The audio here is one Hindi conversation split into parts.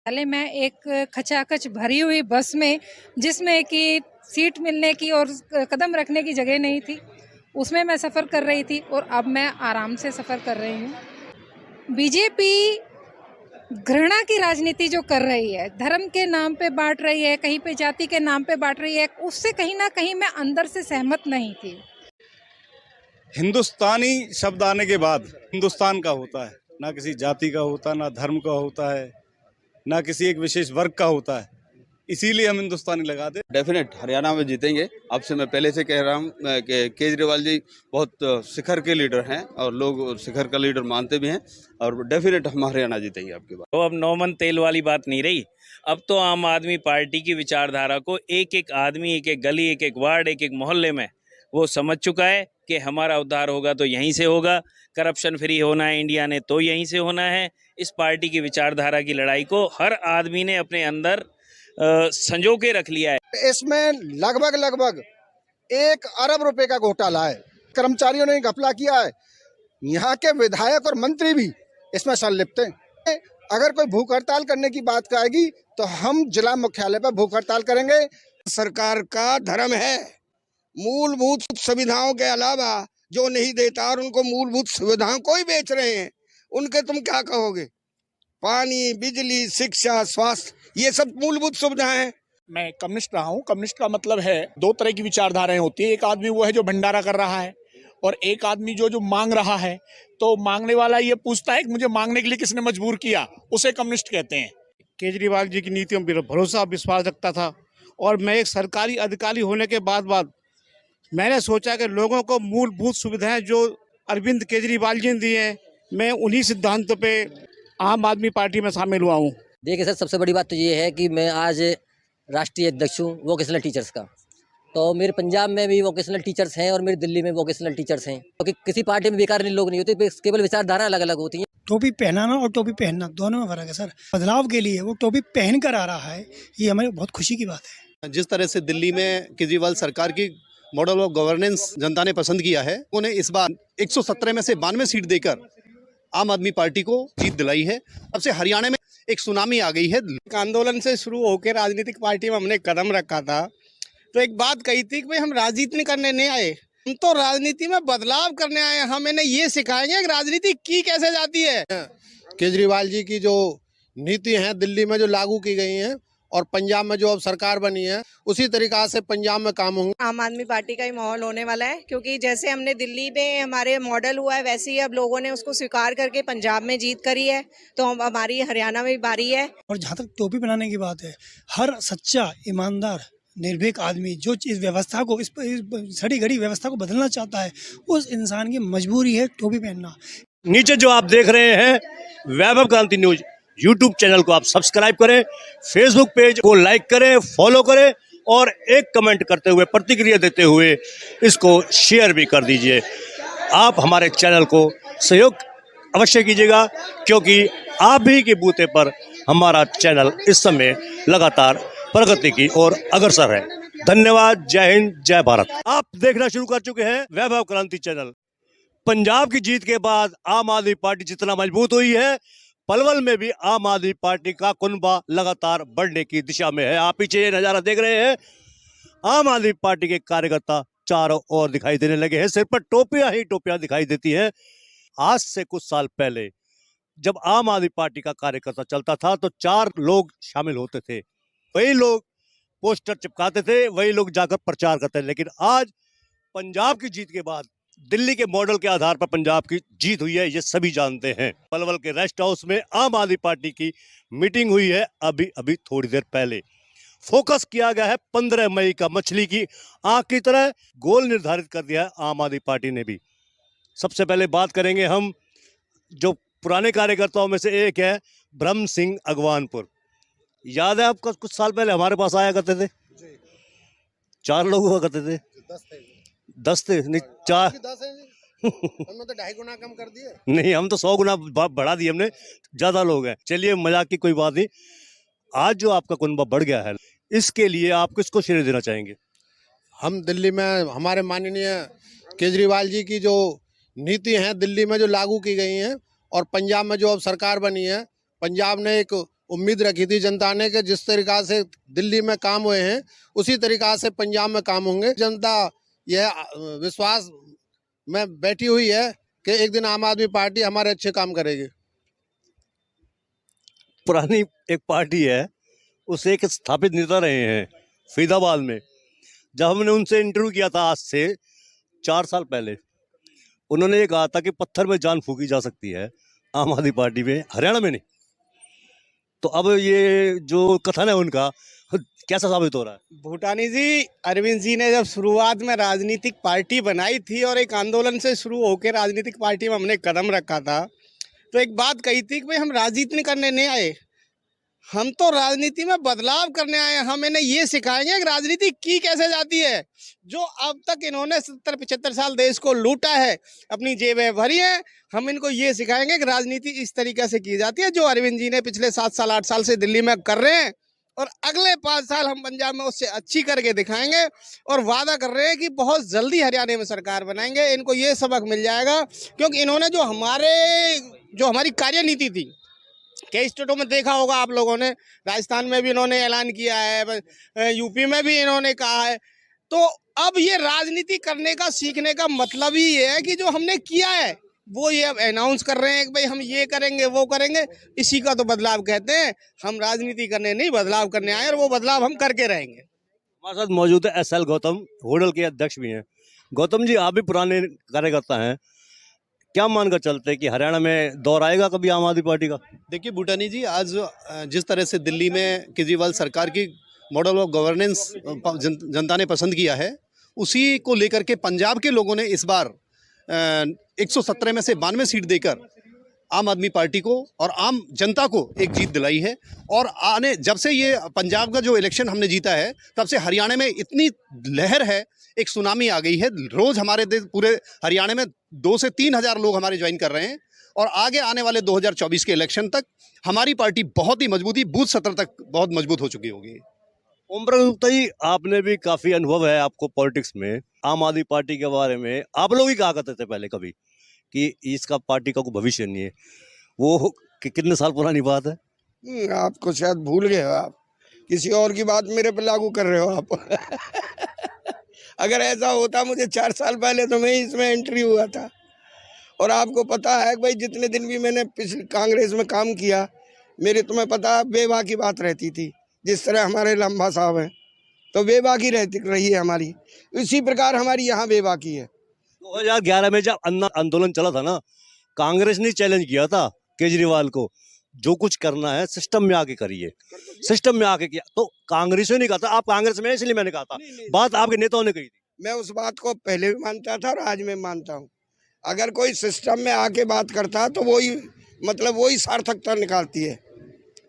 पहले मैं एक खचाखच भरी हुई बस में, जिसमें कि सीट मिलने की और कदम रखने की जगह नहीं थी, उसमें मैं सफ़र कर रही थी और अब मैं आराम से सफ़र कर रही हूँ। बीजेपी घृणा की राजनीति जो कर रही है, धर्म के नाम पे बांट रही है, कहीं पे जाति के नाम पे बांट रही है, उससे कहीं ना कहीं मैं अंदर से सहमत नहीं थी। हिंदुस्तानी शब्द आने के बाद हिंदुस्तान का होता है, ना किसी जाति का होता, ना धर्म का होता है, ना किसी एक विशेष वर्ग का होता है। इसीलिए हम हिंदुस्तानी लगाते। डेफिनेट हरियाणा में जीतेंगे। अब से मैं पहले से कह रहा हूँ कि केजरीवाल जी बहुत शिखर के लीडर हैं और लोग शिखर का लीडर मानते भी हैं और डेफिनेट हम हरियाणा जीतेंगे आपकी बात। तो अब नौमन तेल वाली बात नहीं रही। अब तो आम आदमी पार्टी की विचारधारा को एक एक आदमी, एक एक गली, एक एक वार्ड, एक एक मोहल्ले में वो समझ चुका है कि हमारा उद्धार होगा तो यहीं से होगा, करप्शन फ्री होना है इंडिया ने तो यहीं से होना है। इस पार्टी की विचारधारा की लड़ाई को हर आदमी ने अपने अंदर संजो के रख लिया है। इसमें लगभग 1 अरब रुपए का घोटाला है। कर्मचारियों ने घपला किया है। यहाँ के विधायक और मंत्री भी इसमें संलिप्त हैं। अगर कोई भूख हड़ताल करने की बात कहेगी तो हम जिला मुख्यालय पर भूख हड़ताल करेंगे। सरकार का धर्म है मूलभूत सुविधाओं के अलावा जो नहीं देता और उनको मूलभूत सुविधाओं को ही बेच रहे हैं, उनके तुम क्या कहोगे? पानी, बिजली, शिक्षा, स्वास्थ्य, ये सब मूलभूत सुविधाएं हैं। मैं कम्युनिस्ट रहा हूँ। कम्युनिस्ट का मतलब है 2 तरह की विचारधाराएं होती है। एक आदमी वो है जो भंडारा कर रहा है और एक आदमी जो मांग रहा है। तो मांगने वाला ये पूछता है कि मुझे मांगने के लिए किसने मजबूर किया, उसे कम्युनिस्ट कहते हैं। केजरीवाल जी की नीतियों पर भरोसा विश्वास रखता था और मैं एक सरकारी अधिकारी होने के बाद मैंने सोचा कि लोगों को मूलभूत सुविधाएं जो अरविंद केजरीवाल जी ने दी हैं, मैं उन्हीं सिद्धांतों पे आम आदमी पार्टी में शामिल हुआ हूँ। देखिए सर, सबसे बड़ी बात तो ये है कि मैं आज राष्ट्रीय अध्यक्ष हूँ वोकेशनल टीचर्स का। तो मेरे पंजाब में भी वोकेशनल टीचर्स हैं और मेरे दिल्ली में वोकेशनल टीचर्स हैं, क्योंकि किसी पार्टी में बेकार लोग नहीं होते, केवल विचारधारा अलग अलग होती हैं। टोपी पहनाना और टोपी पहनना दोनों में फर्क है सर। बदलाव के लिए वो टोपी पहन कर आ रहा है, ये हमें बहुत खुशी की बात है। जिस तरह से दिल्ली में केजरीवाल सरकार की मॉडल ऑफ गवर्नेंस जनता ने पसंद किया है, उन्हें इस बार 117 में से 92 सीट देकर आम आदमी पार्टी को जीत दिलाई है। अब से हरियाणा में एक सुनामी आ गई है। आंदोलन से शुरू होकर राजनीतिक पार्टी में हमने कदम रखा था तो एक बात कही थी कि भाई हम राजनीति करने नहीं आए, हम तो राजनीति में बदलाव करने आए। हम इन्हें ये सिखाएंगे कि राजनीति की कैसे जाती है। केजरीवाल जी की जो नीति है दिल्ली में जो लागू की गई है और पंजाब में जो अब सरकार बनी है, उसी तरीका से पंजाब में काम होंगे। आम आदमी पार्टी का ही माहौल होने वाला है, क्योंकि जैसे हमने दिल्ली में हमारे मॉडल हुआ है वैसे ही अब लोगों ने उसको स्वीकार करके पंजाब में जीत करी है, तो हमारी हरियाणा में भी बारी है। और जहाँ तक टोपी बनाने की बात है, हर सच्चा ईमानदार निर्भीक आदमी जो इस व्यवस्था को, इस सड़ी घड़ी व्यवस्था को बदलना चाहता है, उस इंसान की मजबूरी है टोपी पहनना। नीचे जो आप देख रहे हैं वैभव क्रांति न्यूज यूट्यूब चैनल को आप सब्सक्राइब करें, फेसबुक पेज को लाइक करें, फॉलो करें और एक कमेंट करते हुए, प्रतिक्रिया देते हुए इसको शेयर भी कर दीजिए। आप हमारे चैनल को सहयोग अवश्य कीजिएगा, क्योंकि आप ही के बूते पर हमारा चैनल इस समय लगातार प्रगति की ओर अग्रसर है। धन्यवाद। जय हिंद, जय भारत। आप देखना शुरू कर चुके हैं वैभव क्रांति चैनल। पंजाब की जीत के बाद आम आदमी पार्टी जितना मजबूत हुई है, पलवल में भी आम आदमी पार्टी का कुनबा लगातार बढ़ने की दिशा में है। आप पीछे ये नजारा देख रहे हैं, आम आदमी पार्टी के कार्यकर्ता चारों ओर दिखाई देने लगे हैं। सिर पर टोपियां ही टोपियां दिखाई देती हैं। आज से कुछ साल पहले जब आम आदमी पार्टी का कार्यकर्ता चलता था तो 4 लोग शामिल होते थे, वही लोग पोस्टर चिपकाते थे, वही लोग जाकर प्रचार करते थे। लेकिन आज पंजाब की जीत के बाद दिल्ली के मॉडल के आधार पर पंजाब की जीत हुई है, ये सभी जानते हैं। पलवल के रेस्ट हाउस में आम आदमी पार्टी की मीटिंग हुई है अभी थोड़ी देर पहले। फोकस किया गया है 15 मई का मछली की आंख की तरह गोल निर्धारित कर दिया है आम आदमी पार्टी ने भी। सबसे पहले बात करेंगे हम जो पुराने कार्यकर्ताओं में से एक है ब्रह्म सिंह अगवानपुर। याद है आपको, कुछ साल पहले हमारे पास आया करते थे, 4 लोग हुआ करते थे। 10 थे नहीं 4 हमने तो 2.5 गुना कम कर दिए। नहीं, हम तो 100 गुना बढ़ा दिए हमने, ज्यादा लोग हैं। चलिए मजाक की कोई बात नहीं। आज जो आपका कुनबा बढ़ गया है, इसके लिए आप किसको श्रेय देना चाहेंगे? हम दिल्ली में हमारे माननीय केजरीवाल जी की जो नीति है दिल्ली में जो लागू की गई हैं और पंजाब में जो अब सरकार बनी है, पंजाब ने एक उम्मीद रखी थी जनता ने कि जिस तरीका से दिल्ली में काम हुए हैं उसी तरीका से पंजाब में काम होंगे। जनता यह विश्वास में बैठी हुई है कि एक दिन आम आदमी पार्टी हमारे अच्छे काम करेगी। पुरानी एक पार्टी है, उसे एक स्थापित नेता रहे हैं फरीदाबाद में। जब हमने उनसे इंटरव्यू किया था आज से 4 साल पहले, उन्होंने ये कहा था कि पत्थर में जान फूकी जा सकती है, आम आदमी पार्टी में, हरियाणा में नहीं। तो अब ये जो कथन है उनका कैसा साबित हो रहा है? भूटानी जी, अरविंद जी ने जब शुरुआत में राजनीतिक पार्टी बनाई थी और एक आंदोलन से शुरू होकर राजनीतिक पार्टी में हमने कदम रखा था, तो एक बात कही थी कि भाई हम राजनीति करने नहीं आए, हम तो राजनीति में बदलाव करने आए हैं। हम इन्हें ये सिखाएंगे कि राजनीति की कैसे जाती है। जो अब तक इन्होंने 70-75 साल देश को लूटा है, अपनी जेबें भरी हैं, हम इनको ये सिखाएंगे कि राजनीति इस तरीके से की जाती है, जो अरविंद जी ने पिछले 7 साल 8 साल से दिल्ली में कर रहे हैं। और अगले 5 साल हम पंजाब में उससे अच्छी करके दिखाएंगे और वादा कर रहे हैं कि बहुत जल्दी हरियाणा में सरकार बनाएंगे। इनको ये सबक मिल जाएगा, क्योंकि इन्होंने जो हमारी कार्यनीति थी, कई स्टेटों में देखा होगा आप लोगों ने, राजस्थान में भी इन्होंने ऐलान किया है, यूपी में भी इन्होंने कहा है। तो अब ये राजनीति करने का, सीखने का मतलब ही ये है कि जो हमने किया है वो ये अब अनाउंस कर रहे हैं कि भाई हम ये करेंगे वो करेंगे। इसी का तो बदलाव कहते हैं। हम राजनीति करने नहीं, बदलाव करने आए और वो बदलाव हम करके रहेंगे। हमारे साथ मौजूद है SL गौतम, होडल के अध्यक्ष भी हैं। गौतम जी, आप भी पुराने कार्यकर्ता हैं, क्या मानकर चलते हैं कि हरियाणा में दौर आएगा कभी आम आदमी पार्टी का? देखिए भूटानी जी, आज जिस तरह से दिल्ली में केजरीवाल सरकार की मॉडल ऑफ गवर्नेंस जनता ने पसंद किया है, उसी को लेकर के पंजाब के लोगों ने इस बार 117 में से 92 सीट देकर आम आदमी पार्टी को और आम जनता को एक जीत दिलाई है। और जब से ये पंजाब का जो इलेक्शन हमने जीता है, तब से हरियाणा में इतनी लहर है, एक सुनामी आ गई है। रोज़ हमारे पूरे हरियाणा में 2 से 3 हज़ार लोग हमारे ज्वाइन कर रहे हैं। और आगे आने वाले 2024 के इलेक्शन तक हमारी पार्टी बहुत ही मजबूती, बूथ सत्र तक बहुत मजबूत हो चुकी होगी। ओम प्रकाश गुप्ता जी, आपने भी काफी अनुभव है आपको पॉलिटिक्स में, आम आदमी पार्टी के बारे में आप लोग ही कहा करते थे पहले कभी कि इसका पार्टी का कोई भविष्य नहीं है, वो कितने साल पुरानी बात है? आपको शायद भूल गए हो, आप किसी और की बात मेरे पे लागू कर रहे हो आप। अगर ऐसा होता मुझे 4 साल पहले, तो मैं इसमें एंट्री हुआ था। और आपको पता है भाई, जितने दिन भी मैंने पिछले कांग्रेस में काम किया, मेरे तुम्हें पता बेवा की बात रहती थी। जिस तरह हमारे लंबा साहब हैं, तो बेबाकी रही है हमारी, इसी प्रकार हमारी यहाँ बेबाकी है। 2011 में जब अन्ना आंदोलन चला था ना, कांग्रेस ने चैलेंज किया था केजरीवाल को, जो कुछ करना है सिस्टम में आके करिए। सिस्टम में आके किया तो कांग्रेस ने नहीं कहा था, आप कांग्रेस में, इसलिए मैंने कहा था। बात आपके नेताओं ने कही थी। मैं उस बात को पहले भी मानता था और आज मैं मानता हूँ। अगर कोई सिस्टम में आके बात करता है तो वही सार्थकता निकालती है।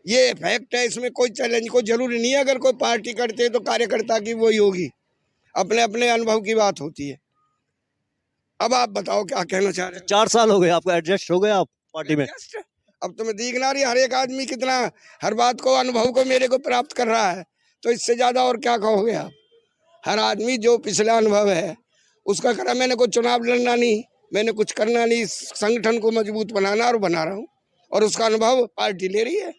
ये फैक्ट है, इसमें कोई चैलेंज, कोई जरूरी नहीं है। अगर कोई पार्टी करते है तो कार्यकर्ता की वही होगी, अपने अपने अनुभव की बात होती है। अब आप बताओ क्या कहना चाह रहे हैं? 4 साल हो गए आपको, एडजस्ट हो गए आप पार्टी में? अब तुम्हें दिखना रही, हर एक आदमी कितना हर बात को, अनुभव को मेरे को प्राप्त कर रहा है, तो इससे ज्यादा और क्या कहोगे आप? हर आदमी जो पिछला अनुभव है उसका करा। मैंने कोई चुनाव लड़ना नहीं, मैंने कुछ करना नहीं, संगठन को मजबूत बनाना और बना रहा हूँ, और उसका अनुभव पार्टी ले रही है।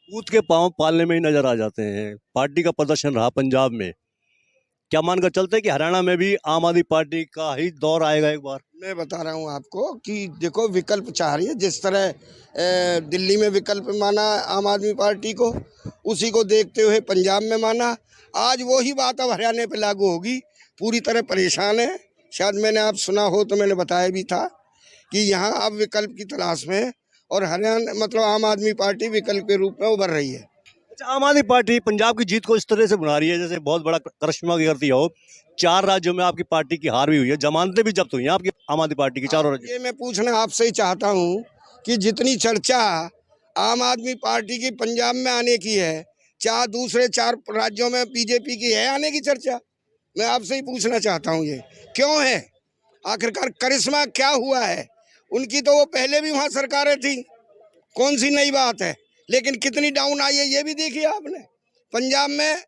बूथ के पांव पालने में ही नजर आ जाते हैं। पार्टी का प्रदर्शन रहा पंजाब में, क्या मानकर चलते हैं कि हरियाणा में भी आम आदमी पार्टी का ही दौर आएगा एक बार? मैं बता रहा हूँ आपको कि देखो, विकल्प चाह रही है। जिस तरह दिल्ली में विकल्प माना आम आदमी पार्टी को, उसी को देखते हुए पंजाब में माना। आज वही बात अब हरियाणा पे लागू होगी। पूरी तरह परेशान है। शायद मैंने आप सुना हो तो मैंने बताया भी था कि यहाँ अब विकल्प की तलाश में, और हरियाणा मतलब आम आदमी पार्टी विकल्प के रूप में उभर रही है। अच्छा, आम आदमी पार्टी पंजाब की जीत को इस तरह से बना रही है जैसे बहुत बड़ा करिश्मा करती हो। 4 राज्यों में आपकी पार्टी की हार भी हुई है, जमानतें भी जब्त हुई हैं आपकी आम आदमी पार्टी की 4 राज्यों। ये मैं पूछना आपसे ही चाहता हूँ कि जितनी चर्चा आम आदमी पार्टी की पंजाब में आने की है, क्या दूसरे 4 राज्यों में बीजेपी की है आने की चर्चा? मैं आपसे ही पूछना चाहता हूँ, ये क्यों है? आखिरकार करिश्मा क्या हुआ है? उनकी तो वो पहले भी वहाँ सरकारें थी, कौन सी नई बात है? लेकिन कितनी डाउन आई है ये भी देखिए आपने। पंजाब में,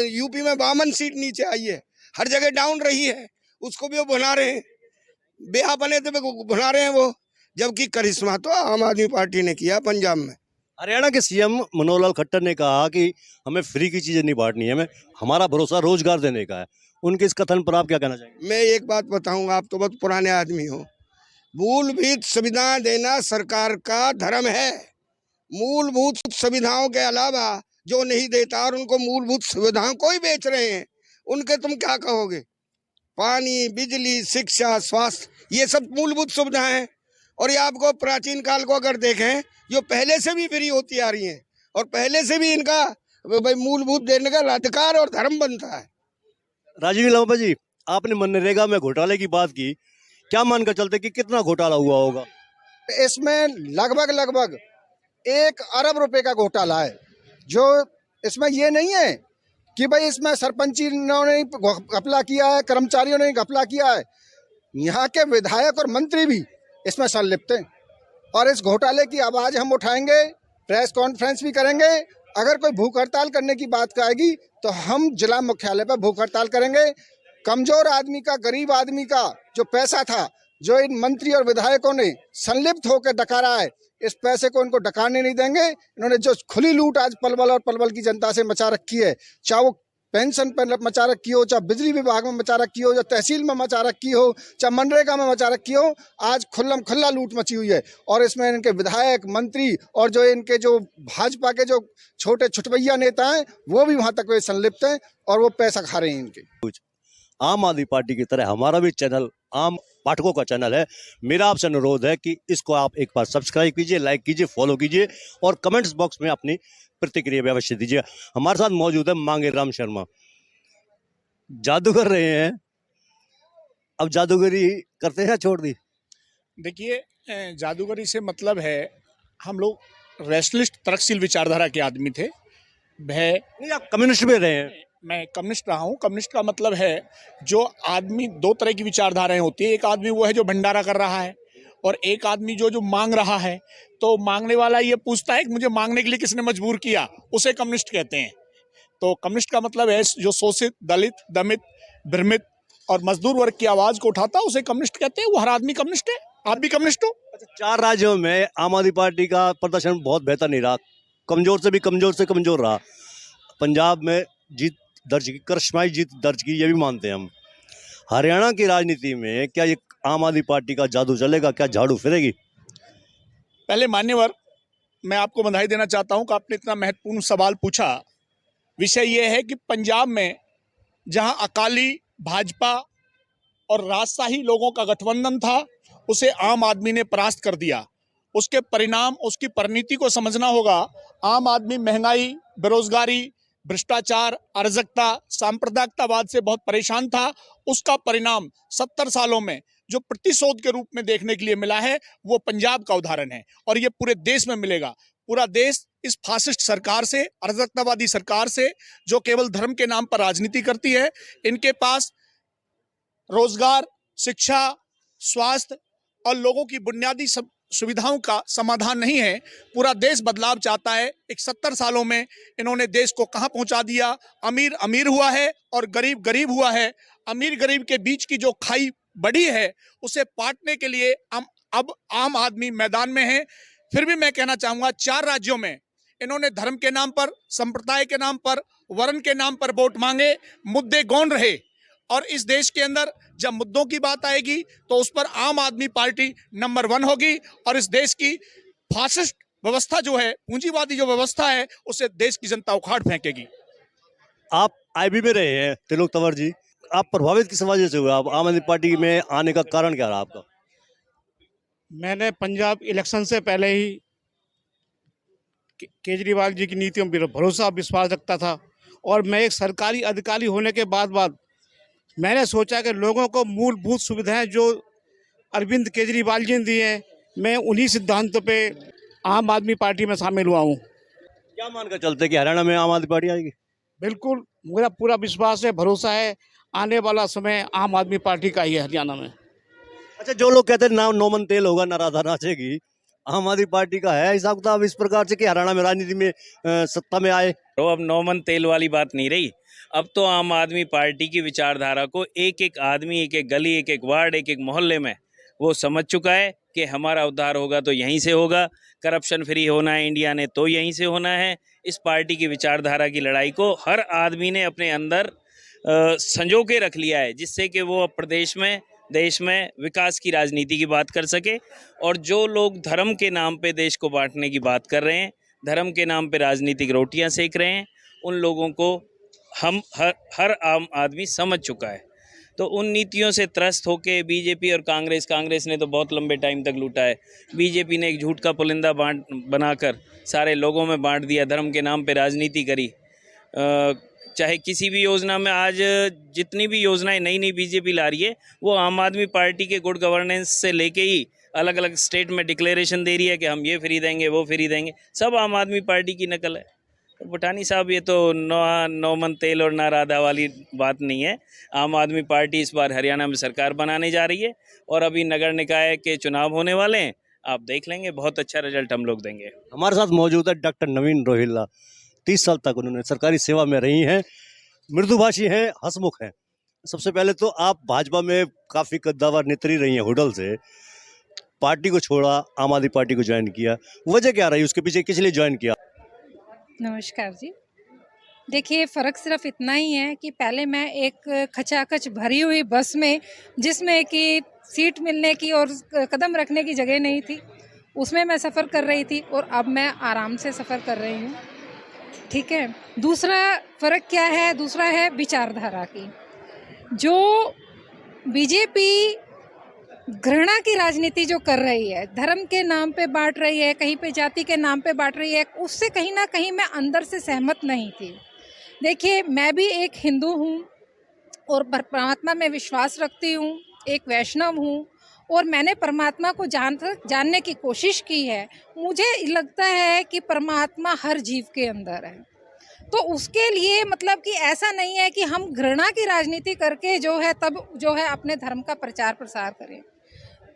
यूपी में 52 सीट नीचे आई है, हर जगह डाउन रही है, उसको भी वो भुला रहे हैं, बेहा बने थे भुला रहे हैं वो। जबकि करिश्मा तो आम आदमी पार्टी ने किया पंजाब में। हरियाणा के सीएम मनोहर लाल खट्टर ने कहा कि हमें फ्री की चीजें नहीं बांटनी है, हमें हमारा भरोसा रोजगार देने का है। उनके इस कथन पर आप क्या कहना चाहेंगे? मैं एक बात बताऊं, आप तो बहुत पुराने आदमी हो। मूलभूत सुविधा देना सरकार का धर्म है। मूलभूत सुविधाओं के अलावा जो नहीं देता और उनको मूलभूत सुविधाओं को ही बेच रहे हैं, उनके तुम क्या कहोगे? पानी, बिजली, शिक्षा, स्वास्थ्य, ये सब मूलभूत सुविधाएं हैं। और ये आपको प्राचीन काल को अगर देखें, जो पहले से भी फ्री होती आ रही हैं और पहले से भी इनका भाई मूलभूत देने का अधिकार और धर्म बनता है। राजीव लांबा जी, आपने मनरेगा में घोटाले की बात की, क्या मानकर चलते कि कितना घोटाला हुआ होगा? इसमें लगभग 1 अरब रुपए का घोटाला है। जो इसमें ये नहीं है कि भाई इसमें सरपंची ने घपला किया है, कर्मचारियों ने घपला किया है। यहाँ के विधायक और मंत्री भी इसमें संलिप्त हैं और इस घोटाले की आवाज हम उठाएंगे, प्रेस कॉन्फ्रेंस भी करेंगे। अगर कोई भूख हड़ताल करने की बात आएगी तो हम जिला मुख्यालय पर भूख हड़ताल करेंगे। कमजोर आदमी का, गरीब आदमी का जो पैसा था, जो इन मंत्री और विधायकों ने संलिप्त होकर डकारा है, इस पैसे को इनको डकारने नहीं देंगे। इन्होंने जो खुली लूट आज पलवल और पलवल की जनता से मचा रखी है, चाहे वो पेंशन पर मचा रखी हो, चाहे बिजली विभाग में मचा रखी हो, चाहे तहसील में मचा रखी हो, चाहे मनरेगा में मचा रखी हो, आज खुल्लम खुल्ला लूट मची हुई है। और इसमें इनके विधायक, मंत्री और जो इनके जो भाजपा के जो छोटे छुटवैया नेता हैं, वो भी वहां तक वे संलिप्त हैं और वो पैसा खा रहे हैं इनके। आम आदमी पार्टी की तरह हमारा भी चैनल आम पाठकों का चैनल है। मेरा आपसे अनुरोध है कि इसको आप एक बार सब्सक्राइब कीजिए, लाइक कीजिए, फॉलो कीजिए और कमेंट्स बॉक्स में अपनी प्रतिक्रिया भी अवश्य दीजिए। हमारे साथ मौजूद है मांगे राम शर्मा, जादू कर रहे हैं। अब जादूगरी करते हैं, छोड़ दी? देखिए, जादूगरी से मतलब है, हम लोग रैशनलिस्ट तर्कशील विचारधारा के आदमी थे। नहीं, आप कम्युनिस्ट में रहे हैं। मैं कम्युनिस्ट रहा हूँ। कम्युनिस्ट का मतलब है, जो आदमी, 2 तरह की विचारधाराएं होती है। एक आदमी वो है जो भंडारा कर रहा है और एक आदमी जो मांग रहा है। तो मांगने वाला ये पूछता है कि मुझे मांगने के लिए किसने मजबूर किया, उसे कम्युनिस्ट कहते हैं। तो कम्युनिस्ट का मतलब है जो शोषित, दलित, दमित, भ्रमित और मजदूर वर्ग की आवाज को उठाता है, उसे कम्युनिस्ट कहते हैं। वो हर आदमी कम्युनिस्ट है। आप भी कम्युनिस्ट हो। 4 राज्यों में आम आदमी पार्टी का प्रदर्शन बहुत बेहतर नहीं रहा, कमजोर से भी कमजोर रहा। पंजाब में जीत दर्ज की, करिश्माई जीत दर्ज की, ये भी मानते हैं हम। हरियाणा की राजनीति में क्या ये आम आदमी पार्टी का जादू चलेगा? क्या झाड़ू फिरेगी? पहले मान्यवर, मैं आपको बधाई देना चाहता हूं कि आपने इतना महत्वपूर्ण सवाल पूछा। विषय यह है कि पंजाब में जहां अकाली, भाजपा और राजशाही लोगों का गठबंधन था, उसे आम आदमी ने परास्त कर दिया। उसके परिणाम, उसकी परिणति को समझना होगा। आम आदमी महंगाई, बेरोजगारी, भ्रष्टाचार, अराजकता, सांप्रदायिकतावाद से बहुत परेशान था। उसका परिणाम 70 सालों में जो प्रतिशोध के रूप में देखने के लिए मिला है, वो पंजाब का उदाहरण है और ये पूरे देश में मिलेगा। पूरा देश इस फासिस्ट सरकार से, अराजकतावादी सरकार से, जो केवल धर्म के नाम पर राजनीति करती है, इनके पास रोजगार, शिक्षा, स्वास्थ्य और लोगों की बुनियादी सुविधाओं का समाधान नहीं है। पूरा देश बदलाव चाहता है। 71 सालों में इन्होंने देश को कहां पहुंचा दिया। अमीर अमीर हुआ है और गरीब गरीब हुआ है। अमीर गरीब के बीच की जो खाई बढ़ी है, उसे पाटने के लिए अब आम आदमी मैदान में है। फिर भी मैं कहना चाहूंगा, 4 राज्यों में इन्होंने धर्म के नाम पर, संप्रदाय के नाम पर, वर्ण के नाम पर वोट मांगे, मुद्दे गौण रहे। और इस देश के अंदर जब मुद्दों की बात आएगी तो उस पर आम आदमी पार्टी नंबर 1 होगी और इस देश की फासिस्ट व्यवस्था जो है, पूंजीवादी जो व्यवस्था है, उसे देश की जनता उखाड़ फेंकेगी। आप आईबी में रहे हैं, त्रिलोक तंवर जी, आप प्रभावित किस वजह से हुए? आप आम आदमी पार्टी में आने का कारण क्या रहा आपका? मैंने पंजाब इलेक्शन से पहले ही केजरीवाल जी की नीतियों पर भरोसा, विश्वास रखता था और मैं एक सरकारी अधिकारी होने के बाद मैंने सोचा कि लोगों को मूलभूत सुविधाएं जो अरविंद केजरीवाल जी ने दी हैं, मैं उन्हीं सिद्धांतों पे आम आदमी पार्टी में शामिल हुआ हूँ। क्या मानकर चलते कि हरियाणा में आम आदमी पार्टी आएगी? बिल्कुल, मेरा पूरा विश्वास है, भरोसा है। आने वाला समय आम आदमी पार्टी का ही है हरियाणा में। अच्छा, जो लोग कहते हैं ना नौमन तेल होगा ना राधा नाचेगी, आम आदमी पार्टी का है हिसाब किताब इस प्रकार से कि हरियाणा में राजनीति में सत्ता में आए? तो अब नौमन तेल वाली बात नहीं रही। अब तो आम आदमी पार्टी की विचारधारा को एक एक आदमी, एक एक गली, एक एक वार्ड, एक एक मोहल्ले में वो समझ चुका है कि हमारा उद्धार होगा तो यहीं से होगा, करप्शन फ्री होना है इंडिया ने तो यहीं से होना है। इस पार्टी की विचारधारा की लड़ाई को हर आदमी ने अपने अंदर संजो के रख लिया है, जिससे कि वो अब प्रदेश में, देश में विकास की राजनीति की बात कर सके। और जो लोग धर्म के नाम पे देश को बांटने की बात कर रहे हैं, धर्म के नाम पे राजनीतिक रोटियां सेक रहे हैं, उन लोगों को हम हर आम आदमी समझ चुका है। तो उन नीतियों से त्रस्त होके बीजेपी और कांग्रेस ने तो बहुत लंबे टाइम तक लूटा है। बीजेपी ने एक झूठ का पुलिंदा बनाकर सारे लोगों में बांट दिया, धर्म के नाम पे राजनीति करी। चाहे किसी भी योजना में, आज जितनी भी योजनाएं नई नई बीजेपी ला रही है वो आम आदमी पार्टी के गुड गवर्नेंस से लेके ही अलग अलग स्टेट में डिक्लेरेशन दे रही है कि हम ये फ्री देंगे, वो फ्री देंगे, सब आम आदमी पार्टी की नकल है। तो भुटानी साहब, ये तो नौ मन तेल और ना राधा वाली बात नहीं है। आम आदमी पार्टी इस बार हरियाणा में सरकार बनाने जा रही है और अभी नगर निकाय के चुनाव होने वाले हैं, आप देख लेंगे, बहुत अच्छा रिजल्ट हम लोग देंगे। हमारे साथ मौजूद है डॉक्टर नवीन रोहिल्ला। 30 साल तक उन्होंने सरकारी सेवा में रही हैं, मृदुभाषी हैं, हंसमुख हैं। सबसे पहले तो आप भाजपा में काफ़ी कद्दावर नेत्री रही हैं, हुडल से पार्टी को छोड़ा, आम आदमी पार्टी को ज्वाइन किया, वजह क्या रही, उसके पीछे किस लिए ज्वाइन किया? नमस्कार जी। देखिए, फ़र्क सिर्फ इतना ही है कि पहले मैं एक खचाखच भरी हुई बस में, जिसमें कि सीट मिलने की और कदम रखने की जगह नहीं थी, उसमें मैं सफ़र कर रही थी और अब मैं आराम से सफ़र कर रही हूँ। ठीक है। दूसरा फ़र्क क्या है? दूसरा है विचारधारा की। जो बीजेपी घृणा की राजनीति जो कर रही है, धर्म के नाम पे बांट रही है, कहीं पे जाति के नाम पे बांट रही है, उससे कहीं ना कहीं मैं अंदर से सहमत नहीं थी। देखिए, मैं भी एक हिंदू हूँ और परमात्मा में विश्वास रखती हूँ, एक वैष्णव हूँ और मैंने परमात्मा को जानने की कोशिश की है। मुझे लगता है कि परमात्मा हर जीव के अंदर है, तो उसके लिए मतलब कि ऐसा नहीं है कि हम घृणा की राजनीति करके जो है तब जो है अपने धर्म का प्रचार प्रसार करें।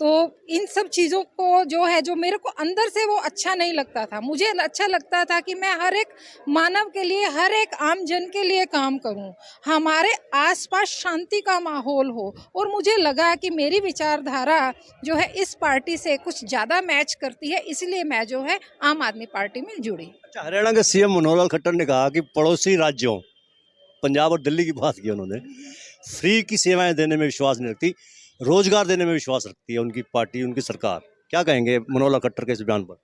तो इन सब चीज़ों को जो है, जो मेरे को अंदर से वो अच्छा नहीं लगता था। मुझे अच्छा लगता था कि मैं हर एक मानव के लिए, हर एक आम जन के लिए काम करूं, हमारे आसपास शांति का माहौल हो। और मुझे लगा कि मेरी विचारधारा जो है इस पार्टी से कुछ ज़्यादा मैच करती है, इसलिए मैं जो है आम आदमी पार्टी में जुड़ी। अच्छा, हरियाणा के सीएम मनोहर लाल खट्टर ने कहा कि पड़ोसी राज्यों पंजाब और दिल्ली की बात की उन्होंने, फ्री की सेवाएं देने में विश्वास नहीं रखती, रोजगार देने में विश्वास रखती है उनकी पार्टी, उनकी सरकार। क्या कहेंगे मनोहर लाल खट्टर के इस बयान पर?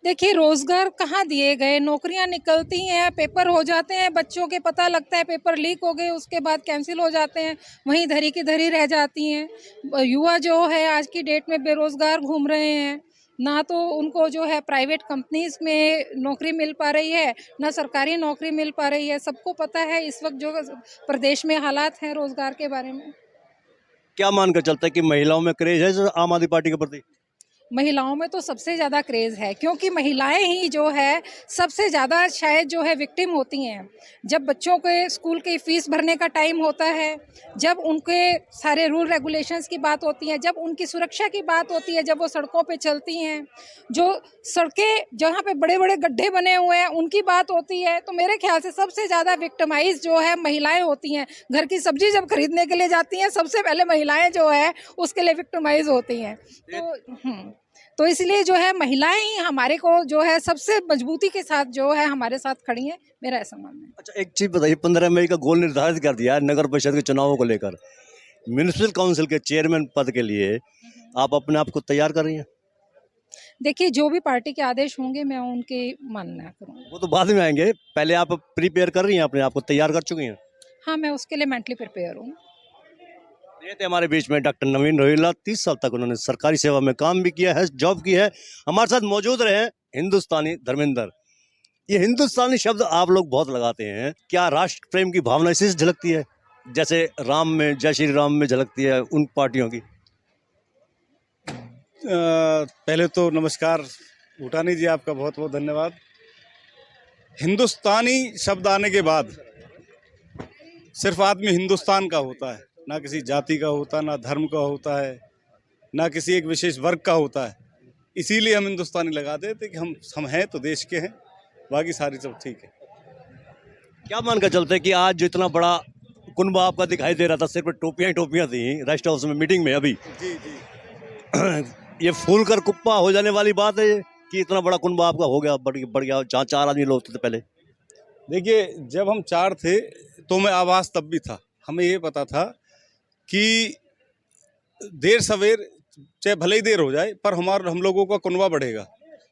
देखिए, रोजगार कहाँ दिए गए? नौकरियां निकलती हैं, पेपर हो जाते हैं, बच्चों के पता लगता है पेपर लीक हो गए, उसके बाद कैंसिल हो जाते हैं, वहीं धरी की धरी रह जाती हैं। युवा जो है आज की डेट में बेरोजगार घूम रहे हैं, ना तो उनको जो है प्राइवेट कंपनीज में नौकरी मिल पा रही है, ना सरकारी नौकरी मिल पा रही है। सबको पता है इस वक्त जो प्रदेश में हालात हैं रोजगार के बारे में। क्या मानकर चलता है कि महिलाओं में क्रेज है आम आदमी पार्टी के प्रति? महिलाओं में तो सबसे ज़्यादा क्रेज़ है, क्योंकि महिलाएं ही जो है सबसे ज़्यादा शायद जो है विक्टिम होती हैं। जब बच्चों के स्कूल की फ़ीस भरने का टाइम होता है, जब उनके सारे रूल रेगुलेशंस की बात होती है, जब उनकी सुरक्षा की बात होती है, जब वो सड़कों पे चलती हैं, जो सड़कें जहाँ पे बड़े बड़े गड्ढे बने हुए हैं उनकी बात होती है, तो मेरे ख्याल से सबसे ज़्यादा विक्टिमाइज जो है महिलाएँ होती हैं। घर की सब्जी जब खरीदने के लिए जाती हैं, सबसे पहले महिलाएँ जो है उसके लिए विक्टिमाइज होती हैं। तो इसलिए जो है महिलाएं ही हमारे को जो है सबसे मजबूती के साथ जो है हमारे साथ खड़ी हैं, मेरा ऐसा मानना है। अच्छा, एक चीज़ बताइए, 15 मई का गोल निर्धारित कर दिया है नगर परिषद के चुनावों को लेकर, म्यूनिसिपल काउंसिल के चेयरमैन पद के लिए आप अपने आप को तैयार कर रही हैं? देखिए, जो भी पार्टी के आदेश होंगे मैं उनके मानना करूँगी। वो तो बाद में आएंगे, पहले आप प्रिपेयर कर रही हैं, अपने आप को तैयार कर चुकी हैं? हाँ, मैं उसके लिए मेंटली प्रिपेयर हूँ। ये थे हमारे बीच में डॉक्टर नवीन रोहिल्ला। 30 साल तक उन्होंने सरकारी सेवा में काम भी किया है, जॉब की है। हमारे साथ मौजूद रहे हैं हिंदुस्तानी धर्मेंद्र। ये हिंदुस्तानी शब्द आप लोग बहुत लगाते हैं, क्या राष्ट्र प्रेम की भावना इसी से झलकती है, जैसे राम में, जय श्री राम में झलकती है उन पार्टियों की? पहले तो नमस्कार भूटानी जी, आपका बहुत बहुत धन्यवाद। हिंदुस्तानी शब्द आने के बाद सिर्फ आदमी हिंदुस्तान का होता है, ना किसी जाति का होता, ना धर्म का होता है, ना किसी एक विशेष वर्ग का होता है। इसीलिए हम हिंदुस्तानी लगा देते कि हम हैं तो देश के हैं, बाकी सारी सब ठीक है। क्या मानकर चलते हैं कि आज जो इतना बड़ा कुनबा आपका दिखाई दे रहा था, सिर्फ टोपियाँ ही टोपियाँ थी रेस्ट हाउस में मीटिंग में अभी, जी जी ये फूल कर कुप्पा हो जाने वाली बात है ये कि इतना बड़ा कुनबा आपका हो गया, बढ़ गया, जहाँ 4 आदमी लोग थे पहले। देखिए, जब हम 4 थे तो मैं आवाज़ तब भी था। हमें ये पता था कि देर सवेर, चाहे भले ही देर हो जाए, पर हम लोगों का कुनबा बढ़ेगा,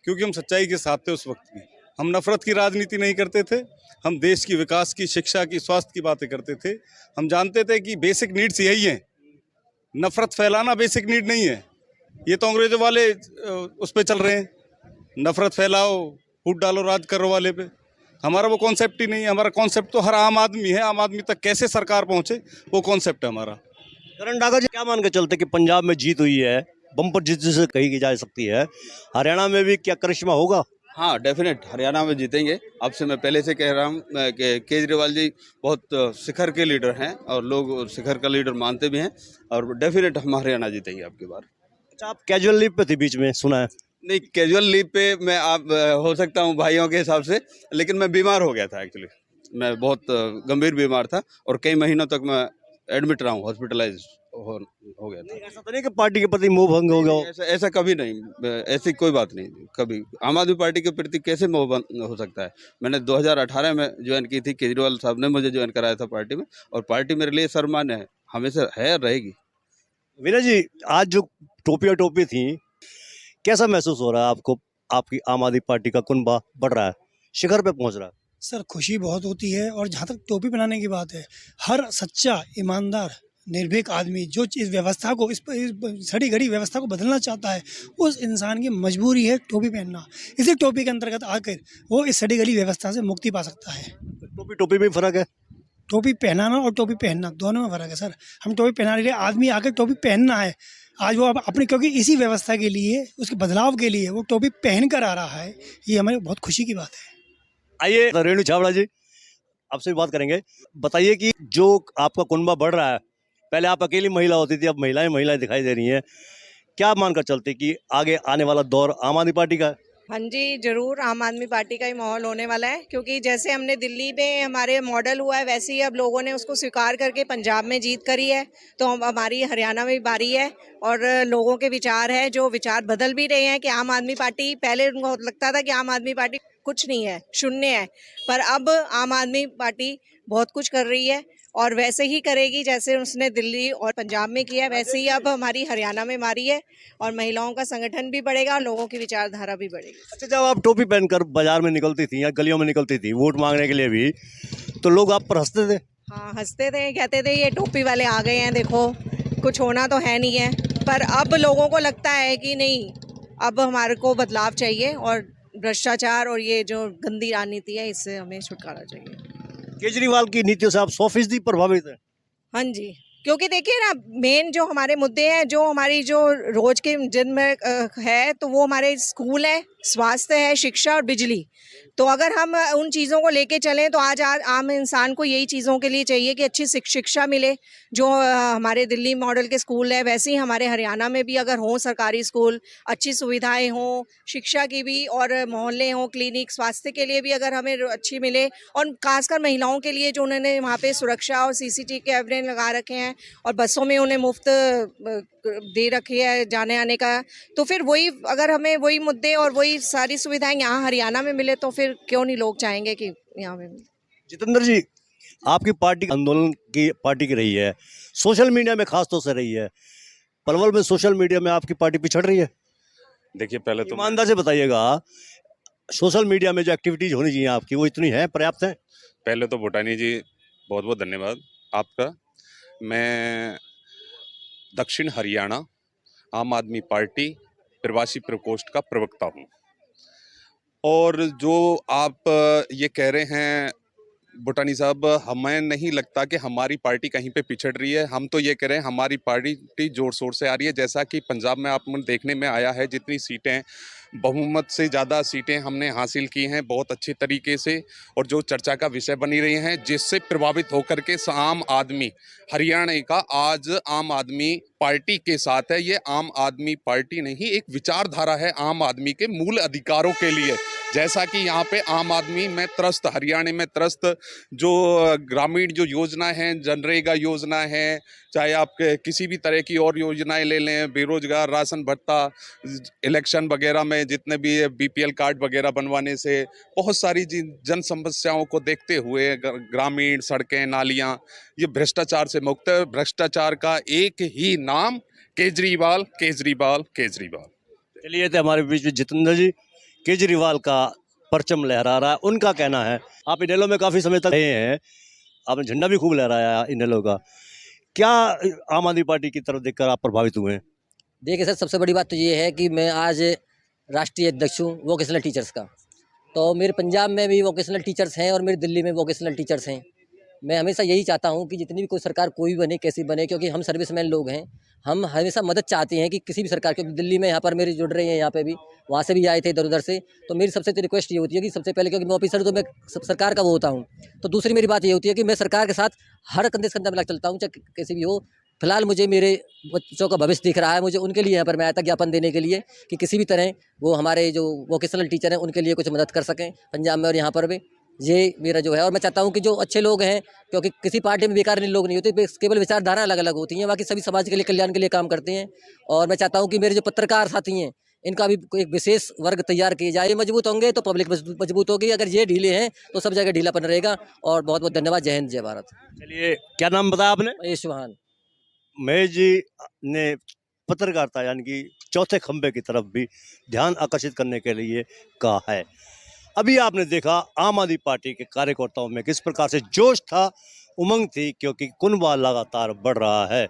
क्योंकि हम सच्चाई के साथ थे उस वक्त भी। हम नफरत की राजनीति नहीं करते थे, हम देश की विकास की, शिक्षा की, स्वास्थ्य की बातें करते थे। हम जानते थे कि बेसिक नीड्स यही हैं, नफरत फैलाना बेसिक नीड नहीं है। ये तो अंग्रेजों वाले उस पे चल रहे हैं, नफरत फैलाओ, फूट डालो राज करो वाले पे। हमारा वो कॉन्सेप्ट ही नहीं है। हमारा कॉन्सेप्ट तो हर आम आदमी है, आम आदमी तक कैसे सरकार पहुंचे, वो कॉन्सेप्ट है हमारा। करण डागा जी, क्या मान के चलते कि पंजाब में जीत हुई है, बम्पर जीत जिसे कही की जा सकती है, हरियाणा में भी क्या करिश्मा होगा? हाँ, डेफिनेट हरियाणा में जीतेंगे। आपसे मैं पहले से कह रहा हूँ कि केजरीवाल जी बहुत शिखर के लीडर हैं और लोग शिखर का लीडर मानते भी हैं, और डेफिनेट हम हरियाणा जीतेंगे आपकी बार। अच्छा, आप कैजुअल लीव पे थे बीच में, सुना है? नहीं, कैजुअल लीव पे मैं आप हो सकता हूँ भाइयों के हिसाब से, लेकिन मैं बीमार हो गया था। एक्चुअली मैं बहुत गंभीर बीमार था और कई महीनों तक मैं एडमिट रहा हूँ, हॉस्पिटलाइज हो गया था। ऐसा तो नहीं कि पार्टी के प्रति मोह भंग हो गया? ऐसा कभी नहीं, ऐसी कोई बात नहीं। कभी आम आदमी पार्टी के प्रति कैसे मोह भंग हो सकता है? मैंने 2018 में ज्वाइन की थी, केजरीवाल साहब ने मुझे ज्वाइन कराया था पार्टी में, और पार्टी मेरे लिए सर्वमान्य है, हमेशा है, रहेगी। वीरा जी, आज जो टोपी थी, कैसा महसूस हो रहा है आपको? आपकी आम आदमी पार्टी का कुनबा बढ़ रहा है, शिखर पे पहुंच रहा है। सर खुशी बहुत होती है, और जहाँ तक टोपी पहनाने की बात है, हर सच्चा ईमानदार निर्भीक आदमी जो इस व्यवस्था को, इस सड़ी घड़ी व्यवस्था को बदलना चाहता है, उस इंसान की मजबूरी है टोपी पहनना। इसी टोपी के अंतर्गत आकर वो इस सड़ी घड़ी व्यवस्था से मुक्ति पा सकता है। टोपी में फर्क है? टोपी पहनाना और टोपी पहनना दोनों में फ़र्क है सर। हम टोपी पहनाने के लिए, आदमी आकर टोपी पहनना है आज वो अपनी, क्योंकि इसी व्यवस्था के लिए, उसके बदलाव के लिए वो टोपी पहन कर आ रहा है। ये हमें बहुत खुशी की बात है। आइए रेणु छाबड़ा जी, आपसे भी बात करेंगे। बताइए कि जो आपका कुनबा बढ़ रहा है, पहले आप अकेली महिला होती थी, अब महिलाएं दिखाई दे रही हैं, क्या मानकर चलते कि आगे आने वाला दौर आम आदमी पार्टी का है? हाँ जी, जरूर आम आदमी पार्टी का ही माहौल होने वाला है, क्योंकि जैसे हमने दिल्ली में हमारे मॉडल हुआ है, वैसे ही अब लोगों ने उसको स्वीकार करके पंजाब में जीत करी है। तो हमारी हरियाणा में भी बारी है, और लोगों के विचार है, जो विचार बदल भी रहे हैं कि आम आदमी पार्टी, पहले उनको लगता था कि आम आदमी पार्टी कुछ नहीं है, शून्य है, पर अब आम आदमी पार्टी बहुत कुछ कर रही है, और वैसे ही करेगी जैसे उसने दिल्ली और पंजाब में किया, वैसे ही अब हमारी हरियाणा में मारी है, और महिलाओं का संगठन भी बढ़ेगा और लोगों की विचारधारा भी बढ़ेगी। अच्छा, जब आप टोपी पहनकर बाजार में निकलती थी या गलियों में निकलती थी वोट मांगने के लिए भी, तो लोग आप पर हंसते थे? हाँ, हंसते थे, कहते थे ये टोपी वाले आ गए हैं, देखो कुछ होना तो है नहीं है। पर अब लोगों को लगता है कि नहीं, अब हमारे को बदलाव चाहिए, और भ्रष्टाचार और ये जो गंदी राजनीति है, इससे हमें छुटकारा चाहिए। केजरीवाल की नीतियों से आप 100% प्रभावित हैं? हाँ जी, क्योंकि देखिए ना, मेन जो हमारे मुद्दे हैं, जो हमारी जो रोज के दिन में है, तो वो हमारे स्कूल है, स्वास्थ्य है, शिक्षा और बिजली। तो अगर हम उन चीज़ों को लेके चलें, तो आज आम इंसान को यही चीज़ों के लिए चाहिए कि अच्छी शिक्षा मिले। जो हमारे दिल्ली मॉडल के स्कूल है, वैसे ही हमारे हरियाणा में भी अगर हों सरकारी स्कूल, अच्छी सुविधाएं हों, शिक्षा की भी, और मोहल्ले हों, क्लिनिक, स्वास्थ्य के लिए भी अगर हमें अच्छी मिले, और खासकर महिलाओं के लिए जो उन्होंने वहाँ पे सुरक्षा और CCTV कैमरे लगा रखे हैं, और बसों में उन्हें मुफ्त दे रखी है जाने आने का, तो फिर वही, अगर हमें वही मुद्दे और वही सारी सुविधाएं यहाँ हरियाणा में मिले, तो फिर क्यों नहीं लोग चाहेंगे कि यहाँ पे मिले। जितेंद्र जी, आपकी पार्टी आंदोलन की पार्टी की रही है, सोशल मीडिया में खास तौर से रही है, पलवल में सोशल मीडिया में आपकी पार्टी पिछड़ रही है? देखिए, पहले तो ईमानदार से बताइएगा, सोशल मीडिया में जो एक्टिविटीज होनी चाहिए आपकी, वो इतनी है, पर्याप्त है? पहले तो भूटानी जी बहुत बहुत धन्यवाद आपका। मैं दक्षिण हरियाणा आम आदमी पार्टी प्रवासी प्रकोष्ठ का प्रवक्ता हूँ, और जो आप ये कह रहे हैं भूटानी साहब, हमें नहीं लगता कि हमारी पार्टी कहीं पे पिछड़ रही है। हम तो ये कह रहे हैं हमारी पार्टी जोर शोर से आ रही है। जैसा कि पंजाब में आप देखने में आया है, जितनी सीटें, बहुमत से ज़्यादा सीटें हमने हासिल की हैं बहुत अच्छे तरीके से, और जो चर्चा का विषय बनी रही हैं, जिससे प्रभावित होकर के आम आदमी हरियाणा का आज आम आदमी पार्टी के साथ है। ये आम आदमी पार्टी नहीं, एक विचारधारा है आम आदमी के मूल अधिकारों के लिए। जैसा कि यहाँ पे आम आदमी में त्रस्त, हरियाणा में त्रस्त जो ग्रामीण जो योजना है, जनरेगा योजना है, चाहे आप किसी भी तरह की और योजनाएं ले लें, बेरोजगार राशन भत्ता, इलेक्शन वगैरह में जितने भी बीपीएल कार्ड वगैरह बनवाने से बहुत सारी जन समस्याओं को देखते हुए ग्रामीण सड़कें, नालियाँ, ये भ्रष्टाचार से मुक्त है। भ्रष्टाचार का एक ही नाम केजरीवाल, केजरीवाल, केजरीवाल। चलिए, तो हमारे बीच में जितेंद्र जी, केजरीवाल का परचम लहरा रहा है, उनका कहना है। आप इनेलो में काफ़ी समय तक रहे हैं, आपने झंडा भी खूब लहराया इनेलो का, क्या आम आदमी पार्टी की तरफ देखकर आप प्रभावित हुए हैं? देखिए सर, सबसे बड़ी बात तो ये है कि मैं आज राष्ट्रीय अध्यक्ष हूँ वोकेशनल टीचर्स का। तो मेरे पंजाब में भी वोकेशनल टीचर्स हैं और मेरी दिल्ली में वोकेशनल टीचर्स हैं। मैं हमेशा यही चाहता हूँ कि जितनी भी कोई सरकार कोई भी बने, कैसी बने, क्योंकि हम सर्विसमैन लोग हैं, हम हमेशा मदद चाहते हैं कि किसी भी सरकार, क्योंकि दिल्ली में यहाँ पर मेरे जुड़ रहे हैं, यहाँ पे भी, वहाँ से भी आए थे इधर उधर से। तो मेरी सबसे रिक्वेस्ट ये होती है कि सबसे पहले, क्योंकि मैं ऑफिसर तो मैं सरकार का वो होता हूँ, तो दूसरी मेरी बात ये होती है कि मैं सरकार के साथ हर कंधे से कंधा मिला चलता हूँ, चाहे कैसी भी हो। फिलहाल मुझे मेरे बच्चों का भविष्य दिख रहा है, मुझे उनके लिए यहाँ पर मैं आया था ज्ञापन देने के लिए कि किसी भी तरह वो हमारे जो वोकेशनल टीचर हैं उनके लिए कुछ मदद कर सकें पंजाब में और यहाँ पर भी। ये मेरा जो है, और मैं चाहता हूँ कि जो अच्छे लोग हैं, क्योंकि किसी पार्टी में बेकार लोग नहीं होते, केवल विचारधारा अलग अलग होती हैं, बाकी सभी समाज के लिए, कल्याण के लिए काम करते हैं। और मैं चाहता हूँ कि मेरे जो पत्रकार साथी हैं इनका भी एक विशेष वर्ग तैयार किया जाए। ये मजबूत होंगे तो पब्लिक मजबूत होगी, अगर ये ढीले हैं तो सब जगह ढीलापन रहेगा। और बहुत बहुत धन्यवाद। जय हिंद, जय भारत। चलिए, क्या नाम बताया आपने? महेश चौहान। महेश जी ने पत्रकारिता यानी कि चौथे खंबे की तरफ भी ध्यान आकर्षित करने के लिए कहा है। अभी आपने देखा आम आदमी पार्टी के कार्यकर्ताओं में किस प्रकार से जोश था, उमंग थी, क्योंकि कुनबा लगातार बढ़ रहा है।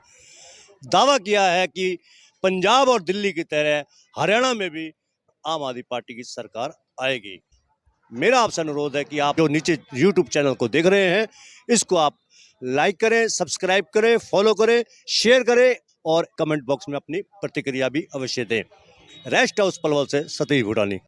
दावा किया है कि पंजाब और दिल्ली की तरह हरियाणा में भी आम आदमी पार्टी की सरकार आएगी। मेरा आपसे अनुरोध है कि आप जो नीचे YouTube चैनल को देख रहे हैं, इसको आप लाइक करें, सब्सक्राइब करें, फॉलो करें, शेयर करें और कमेंट बॉक्स में अपनी प्रतिक्रिया भी अवश्य दें। रेस्ट हाउस पलवल से सतीश भूटानी।